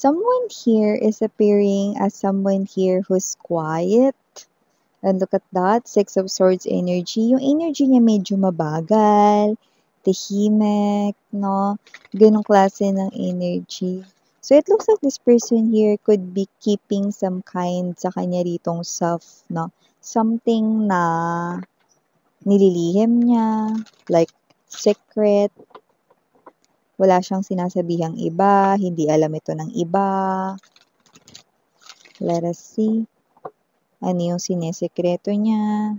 Someone here is appearing as someone here who's quiet. And look at that, Six of Swords energy. Yung energy niya medyo mabagal, tahimik, no? Ganong klase ng energy. So it looks like this person here could be keeping some kind sa kanya ritong self, no? Something na nililihim niya, like secret. Wala siyang sinasabihang iba, hindi alam ito ng iba. Let us see. Ano yung sinesekreto niya.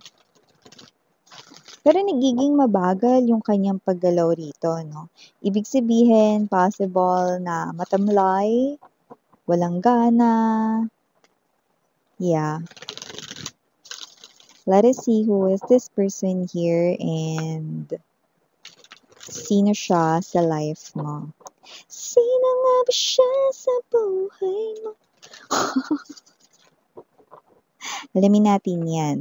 Pero nagiging mabagal yung kanyang paggalaw rito, no? Ibig sabihin, possible na matamlay, walang gana. Yeah. Let us see who is this person here and sino siya sa life mo. Sino nga ba siya sa buhay mo? Alamin natin yan.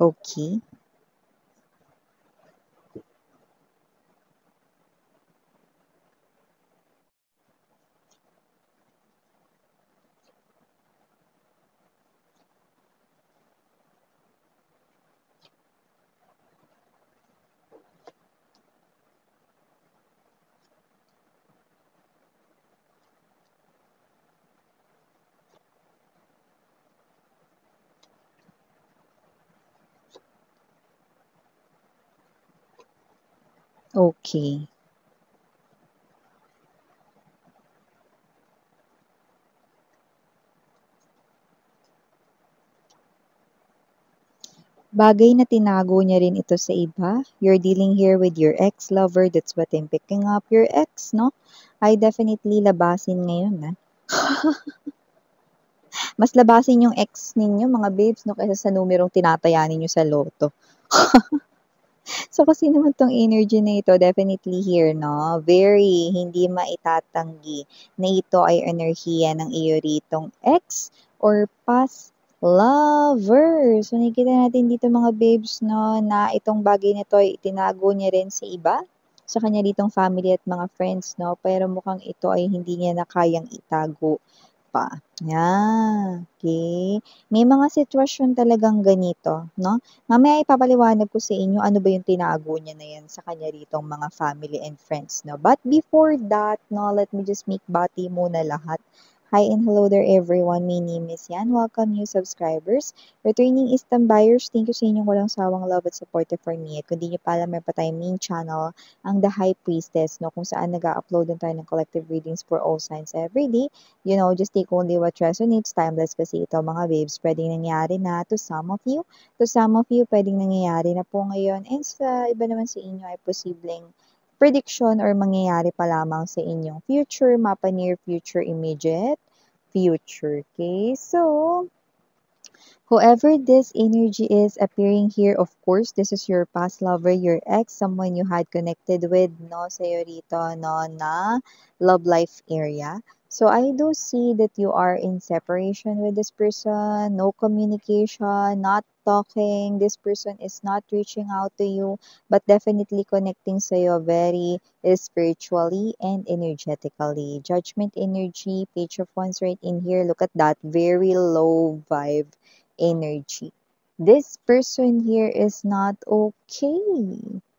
Okay. Okay. Bagay na tinago niya rin ito sa iba. You're dealing here with your ex-lover. That's what I'm picking up. Your ex, no? I definitely labasin ngayon, na. Mas labasin yung ex ninyo, mga babes, no? Kaysa sa numerong tinataya ninyo sa loto. So, kasi naman tong energy na ito, definitely here, no? Very hindi maitatanggi na ito ay enerhiya ng iyo ritong ex or past lover. So, nakikita natin dito mga babes, no, na itong bagay na ito ay itinago niya rin sa iba, sa kanya ditong family at mga friends, no? Pero mukhang ito ay hindi niya na kayang itago pa. Yan. Okay. May mga sitwasyon talagang ganito, no? Mamaya ipapaliwanag ko sa inyo ano ba yung tinago niya na yan sa kanya ritong mga family and friends, no? But before that, no, let me just make bati muna lahat. Hi and hello there everyone. My name is Yan. Welcome new subscribers. Returning Eastern buyers, thank you sa inyong walang sawang love at support for me. At kung di nyo pa alam, may pa tayong main channel, ang The High Priestess, no, kung saan nag-upload din tayo ng collective readings for all signs every day. You know, just take only what resonates. Timeless kasi ito mga babes. Pwedeng nangyari na to some of you. To some of you, pwedeng nangyayari na po ngayon. And sa iba naman sa inyo ay posibleng prediction or mangyayari pa lamang sa inyong future, mapa near future, immediate future. Okay? So, whoever this energy is appearing here, of course, this is your past lover, your ex, someone you had connected with, no, sa'yo rito, no, na love life area. So, I do see that you are in separation with this person, no communication, not talking. This person is not reaching out to you, but definitely connecting sa'yo very spiritually and energetically. Judgment energy, Page of Wands right in here. Look at that, very low vibe energy. This person here is not okay,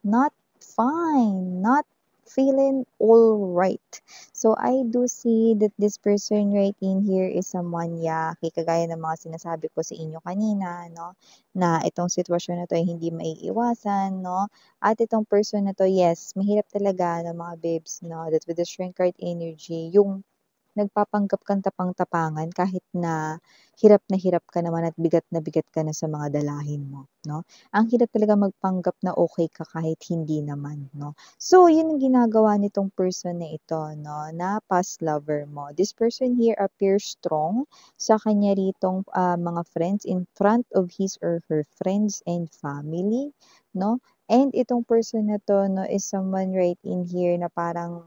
not fine, not feeling all right. So I do see that this person right in here is someone yaki, kagaya ng mga sinasabi ko sa inyo kanina, no? Na itong sitwasyon na to ay hindi maiiwasan, no? At itong person na to, yes, mahirap talaga ng mga babes, no? That with the shrink card energy, yung nagpapanggap kang tapang-tapangan kahit na hirap ka naman at bigat na bigat ka na sa mga dalahin mo, no? Ang hirap talaga magpanggap na okay ka kahit hindi naman, no? So, yun ang ginagawa nitong person na ito, no? Na past lover mo. This person here appears strong sa kanya ritong mga friends in front of his or her friends and family, no? And itong person na to, no, is someone right in here na parang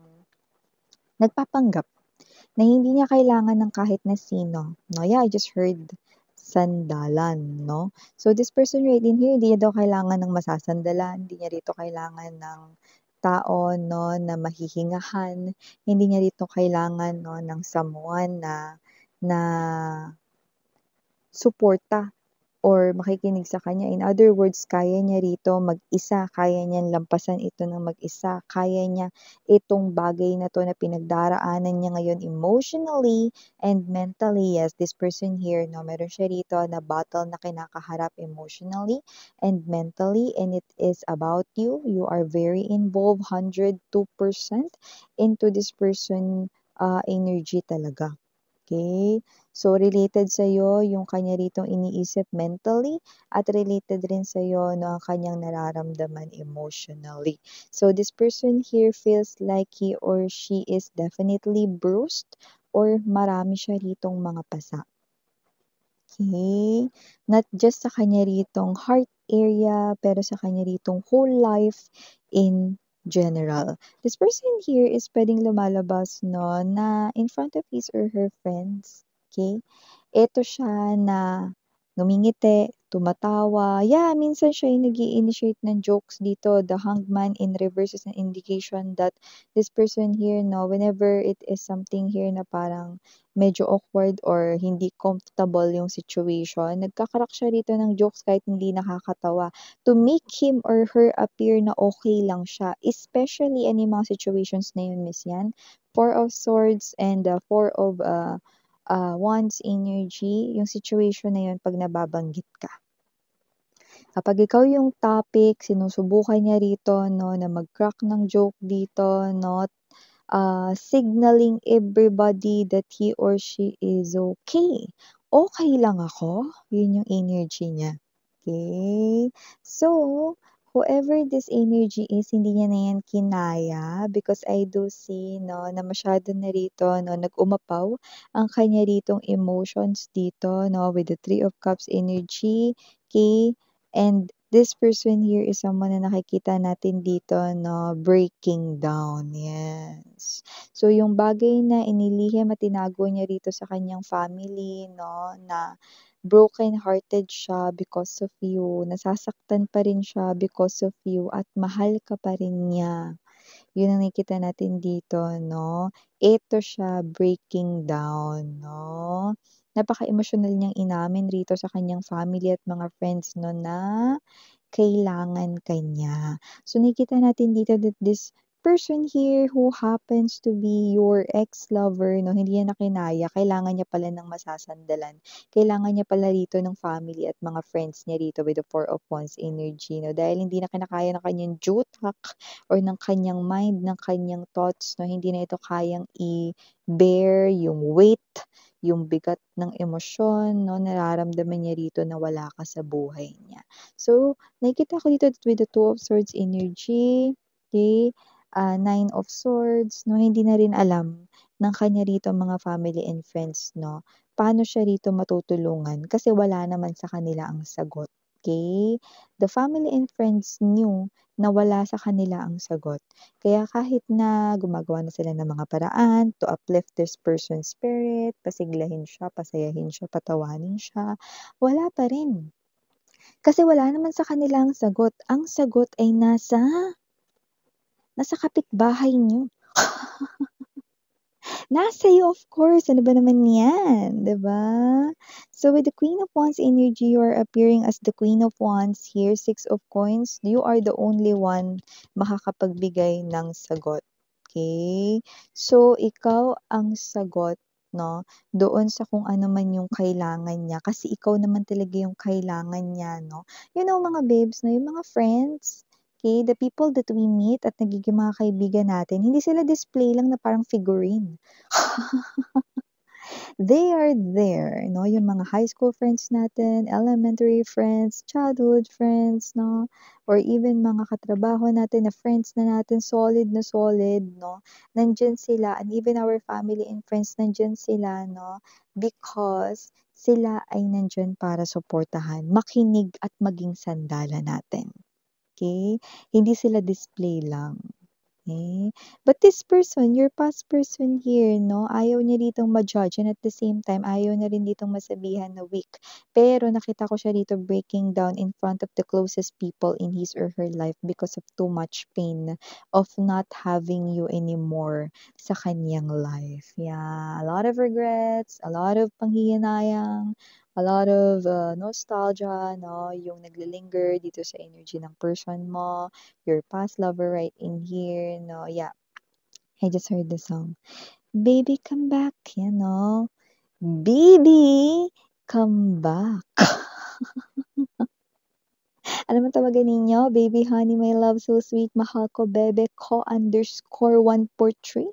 nagpapanggap na hindi niya kailangan ng kahit na sino, no? Yeah, I just heard sandalan, no? So, this person right in here, hindi niya daw kailangan ng masasandalan, hindi niya rito kailangan ng tao 'no, na mahihingahan. Hindi niya rito kailangan 'no, ng someone na na suporta or makikinig sa kanya. In other words, kaya niya rito mag-isa, kaya niyang lampasan ito ng mag-isa, kaya niya itong bagay na 'to na pinagdaraanan niya ngayon emotionally and mentally. Yes, this person here 'no, meron siya rito na battle na kinakaharap emotionally and mentally, and it is about you. You are very involved 102% into this person, energy talaga. Okay, so related sa'yo yung kanya ritong iniisip mentally at related rin sa'yo 'no, ang kanyang nararamdaman emotionally. So this person here feels like he or she is definitely bruised or marami siya ritong mga pasa. Okay, not just sa kanya ritong heart area, pero sa kanya ritong whole life in general. This person here is puwedeng lumalabas 'no, na in front of his or her friends, okay. Eto siya na ngumingiti, tumatawa, yeah, minsan siya yung nag-i-initiate ng jokes dito. The Hanged Man in reverse is an indication that this person here 'no, whenever it is something here na parang medyo awkward or hindi comfortable yung situation, nagka-crack siya rito ng jokes kahit hindi nakakatawa to make him or her appear na okay lang siya. Especially ano yung mga situations na yun, Miss Yan? Four of Swords and Four of Wands energy, yung situation na yun 'pag nababanggit ka. Kapag ikaw yung topic, sinusubukan niya rito 'no, na mag-crack ng joke dito 'no, signaling everybody that he or she is okay. Okay lang ako, yun yung energy niya. Okay? So, whoever this energy is, hindi niya na yan kinaya because I do see 'no, na masyado na rito 'no, nag-umapaw ang kanya ritong emotions dito 'no, with the Three of Cups energy, okay? And this person here is someone na nakikita natin dito 'no, breaking down, yes. So yung bagay na inilihim at tinago niya rito sa kanyang family 'no, na broken-hearted siya because of you, nasasaktan pa rin siya because of you at mahal ka pa rin niya. Yun ang nakikita natin dito 'no. Ito siya breaking down 'no. Napaka-emosyonal niyang inamin rito sa kanyang family at mga friends 'no na kailangan ka niya. So nakikita natin dito that this person here who happens to be your ex-lover 'no, hindi niya na kinaya, kailangan niya pala ng masasandalan. Kailangan niya pala rito ng family at mga friends niya rito with the Four of Wands energy 'no, dahil hindi na kinakaya ng kanyang jutak or ng kanyang mind, ng kanyang thoughts 'no, hindi na ito kayang i-bear yung weight, yung bigat ng emosyon 'no, nararamdaman niya rito na wala ka sa buhay niya. So, nakikita ko dito with the Two of Swords energy, okay, Nine of Swords 'no, hindi na rin alam ng kanya rito mga family and friends 'no, paano siya rito matutulungan kasi wala naman sa kanila ang sagot, okay. The family and friends knew na wala sa kanila ang sagot. Kaya kahit na gumagawa na sila ng mga paraan to uplift this person's spirit, pasiglahin siya, pasayahin siya, patawanin siya, wala pa rin. Kasi wala naman sa kanila ang sagot. Ang sagot ay nasa kapitbahay niyo. Nasa iyo, of course, ano ba naman 'yan, 'di ba? So with the Queen of Wands energy, you are appearing as the Queen of Wands here, Six of Coins, you are the only one makakapagbigay ng sagot, okay. So ikaw ang sagot 'no, doon sa kung ano man yung kailangan niya kasi ikaw naman talaga yung kailangan niya 'no. You know mga babes 'no, yung mga friends, okay, the people that we meet at nagiging mga kaibigan natin, hindi sila display lang na parang figurine. They are there 'no, yung mga high school friends natin, elementary friends, childhood friends 'no, or even mga katrabaho natin na friends na natin solid na solid 'no, nandiyan sila and even our family and friends nandiyan sila 'no, because sila ay nandiyan para suportahan, makinig at maging sandalan natin, okey? Hindi sila display lang. Eh, but this person, your past person here 'no, ayaw niya ditong ma-judge and at the same time ayaw niya rin ditong masabihan na weak. Pero nakita ko siya dito breaking down in front of the closest people in his or her life because of too much pain of not having you anymore sa kaniyang life. Yeah, a lot of regrets, a lot of panghihinayang, a lot of, nostalgia 'no, yung nagle-linger dito sa energy ng person mo, your past lover right in here, no? Yeah, I just heard the song. Baby, come back, you know. Baby, come back. Ano man tawagan ninyo? Baby, honey, my love, so sweet, mahal ko, bebe ko, _143.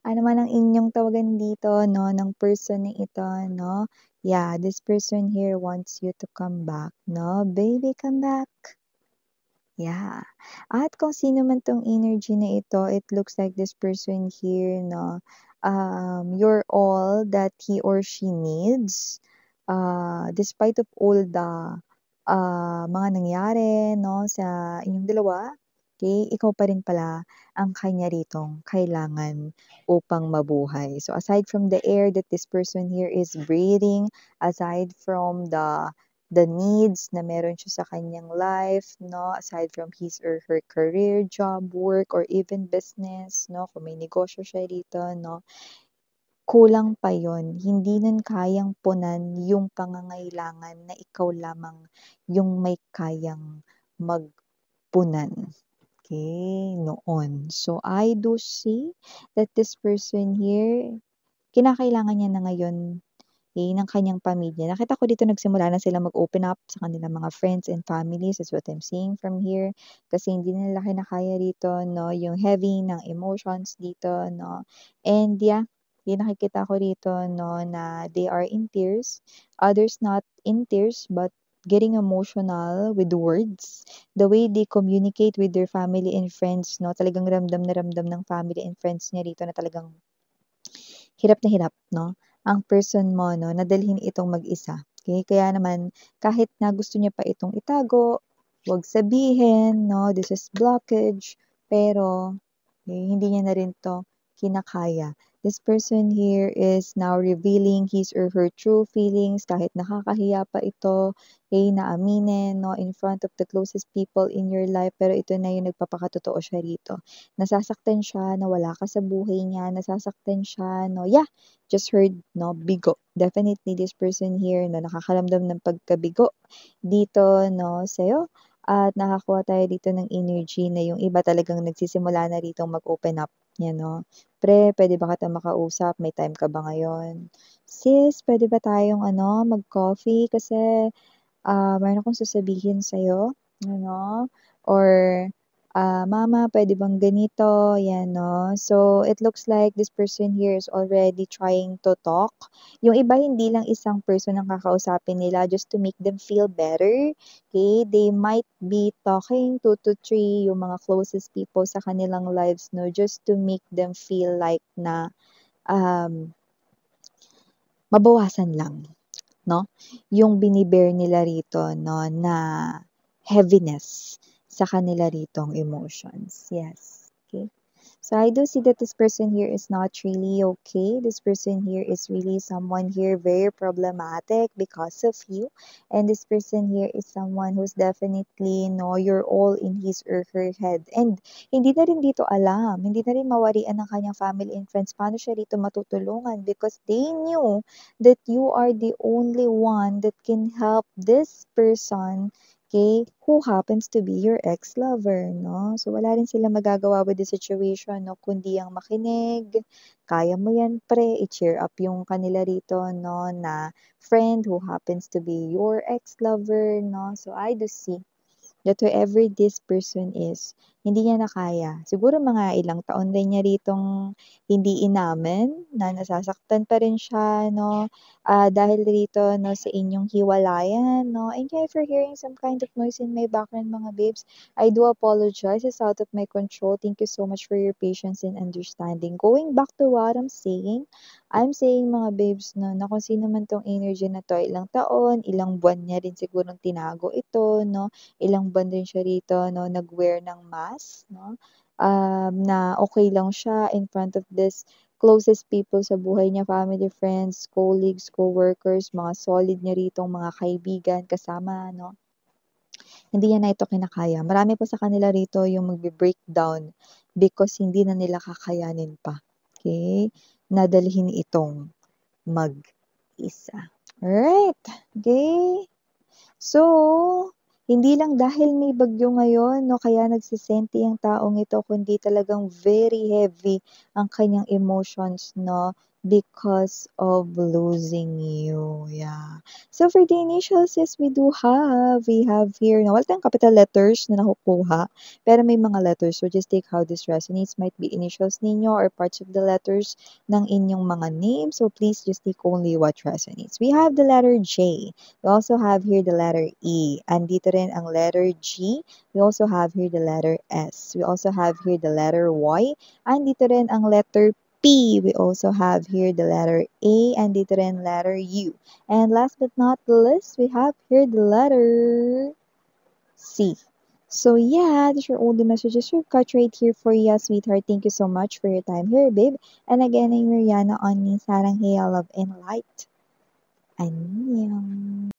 Ano man ang inyong tawagan dito, no, ng person na ito, no? Yeah, this person here wants you to come back, no? Baby, come back. Yeah. At kung sino man 'tong energy na ito, it looks like this person here 'no, you're all that he or she needs. Despite of all the, mga nangyari 'no, sa inyong dalawa, okey, ikaw pa rin pala ang kanya ritong kailangan upang mabuhay. So, aside from the air that this person here is breathing, aside from the needs na meron siya sa kanyang life 'no, aside from his or her career, job, work, or even business 'no, kung may negosyo siya dito 'no, kulang pa yon. Hindi nun kayang punan yung pangangailangan na ikaw lamang yung may kayang magpunan, okey, noon. So, I do see that this person here, kinakailangan niya na ngayon ng kanyang pamilya. Nakita ko dito nagsimula na sila mag-open up sa kanilang mga friends and families, that's what I'm seeing from here. Kasi hindi na nila kinakaya dito 'no, yung heavy ng emotions dito 'no. And yeah, yung nakikita ko rito 'no, na they are in tears, others not in tears but getting emotional with words. The way they communicate with their family and friends 'no, talagang ramdam na ramdam ng family and friends niya rito na talagang hirap na hirap 'no, ang person mo 'no, na dalhin itong mag-isa, okey? Kaya naman kahit na gusto niya pa itong itago, 'wag sabihin 'no, this is blockage, pero, hindi niya na rin 'to kinakaya. This person here is now revealing his or her true feelings kahit nakakahiya pa ito, na aminin 'no, in front of the closest people in your life, pero ito na yung nagpapakatotoo siya rito. Nasasaktan siya na wala ka sa buhay niya, nasasaktan siya 'no, yeah, just heard 'no, bigo. Definitely this person here na nakakaramdam ng pagkabigo dito 'no, sa'yo at nakakuha tayo dito ng energy na yung iba talagang nagsisimula na ritong mag-open up, 'yan 'no. "Pre, puwede ba kitang makausap, may time ka ba ngayon?" "Sis, puwede ba tayong ano, mag-coffee kasi meron akong sasabihin sa'yo, ano, or, "Mama, puwede bang ganito?" 'Yan 'no. So, it looks like this person here is already trying to talk. Yung iba hindi lang isang person ang kakausapin nila just to make them feel better, okay? They might be talking 2 to 3 yung mga closest people sa kanilang lives 'no, just to make them feel like na, um, mabawasan lang. 'No, yung nila rito 'no, na heaviness sa kanila ritong emotions, yes, okay. So, I do see that this person here is not really okay. This person here is really someone here very problematic because of you. And this person here is someone who's definitely know you're all in his or her head. And hindi na rin dito alam, hindi na rin mawarian ng kanyang family and friends paano siya rito matutulungan because they knew that you are the only one that can help this person, okay, who happens to be your ex-lover, no? So, wala rin sila magagawa with the situation, no, kundi ang makinig, kaya mo yan pre, i-cheer up yung kanila rito, no, na friend who happens to be your ex-lover, no? So, I do see that whoever this person is, hindi niya na kaya. Siguro mga ilang taon din niya ritong hindi inamin na nasasaktan pa rin siya 'no, dahil rito 'no sa inyong hiwalayan 'no. And yeah, if you're hearing some kind of noise in my background mga babes, I do apologize, it's out of my control. Thank you so much for your patience and understanding. Going back to what I'm saying mga babes 'no, na kung sino man 'tong energy na 'to, ilang taon, ilang buwan niya rin sigurong tinago ito 'no, ilang buwan din siya rito 'no, nag-wear ng mask 'no. na okay lang siya in front of this closest people sa buhay niya, family, friends, colleagues, co-workers, mga solid niya ritong mga kaibigan, kasama, no? Hindi niya na ito kinakaya. Marami pa sa kanila rito yung magbe-breakdown because hindi na nila kakayanin pa. Okay? Nadalhin itong mag-isa. Alright. Okay? So, hindi lang dahil may bagyo ngayon, no, kaya nagsisenti ang taong ito, kundi talagang very heavy ang kanyang emotions, no, because of losing you. Yeah. So, for the initials, yes, we have here, no, wala tayong capital letters na nakukuha, pero may mga letters. So, just take how this resonates. Might be initials ninyo or parts of the letters ng inyong mga names. So, please just take only what resonates. We have the letter J. We also have here the letter E. Andito rin ang letter G. We also have here the letter S. We also have here the letter Y. Andito rin ang letter P. We also have here the letter A. Andito rin letter U. And last but not least, we have here the letter C. So yeah, these are all the messages we've got right here for you, sweetheart. Thank you so much for your time here, babe. And again, I'm Mariana on Sarang Hey, Love and Light. Annyeong.